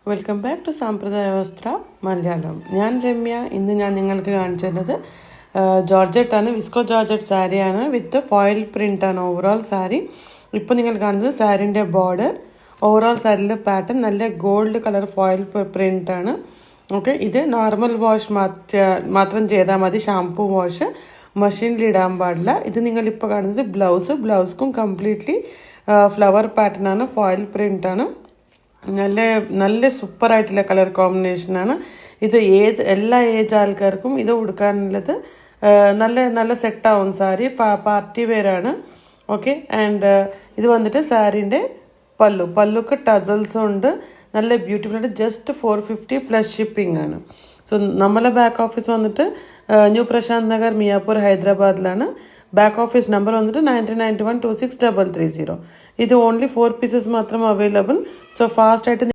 Welcome back to സാമ്പ്രദായ വസ്ത്ര മലയാളം. ഞാൻ രമ്യ. ഇന്ന് ഞാൻ നിങ്ങൾക്ക് കാണിച്ചു തരുന്നത് ജോർജറ്റാണ്. വിസ്കോ ജോർജറ്റ് സാരിയാണ് വിത്ത് ഫോയിൽ പ്രിൻ്റാണ് ഓവറോൾ സാരി. ഇപ്പോൾ നിങ്ങൾ കാണുന്നത് സാരീൻ്റെ ബോർഡർ, ഓവറോൾ സാരിയുടെ പാറ്റേൺ നല്ല ഗോൾഡ് കളർ ഫോയിൽ പ്രിൻ്റാണ്. ഓക്കെ, ഇത് നോർമൽ വാഷ് മാത്രം ചെയ്താൽ മതി. ഷാംപൂ വാഷ് മെഷീനിൽ ഇടാൻ പാടില്ല. ഇത് നിങ്ങളിപ്പോൾ കാണുന്നത് ബ്ലൗസ്ക്കും കംപ്ലീറ്റ്ലി ഫ്ലവർ പാറ്റേൺ ആണ്, ഫോയിൽ പ്രിൻ്റാണ്. നല്ല സൂപ്പറായിട്ടുള്ള കളർ കോമ്പിനേഷനാണ് ഇത്. എല്ലാ ഏജ് ആൾക്കാർക്കും ഇത് ഉടുക്കാനുള്ളത് നല്ല സെറ്റാവും സാരി. പാർട്ടി വെയറാണ്. ഓക്കെ, ആൻഡ് ഇത് വന്നിട്ട് സാരീൻ്റെ പല്ലുക്ക് ടസൽസും ഉണ്ട്. നല്ല ബ്യൂട്ടിഫുൾ ആയിട്ട്. ജസ്റ്റ് 450 പ്ലസ് ഷിപ്പിംഗ് ആണ്. സോ നമ്മളെ ബാക്ക് ഓഫീസ് വന്നിട്ട് ന്യൂ പ്രശാന്ത് നഗർ, മിയാപൂർ, ഹൈദരാബാദിലാണ്. ബാക്ക് ഓഫീസ് നമ്പർ വന്നിട്ട് 9391263330. ഇത് ഓൺലി 4 പീസസ് മാത്രം അവൈലബിൾ. സോ ഫാസ്റ്റ് ആയിട്ട്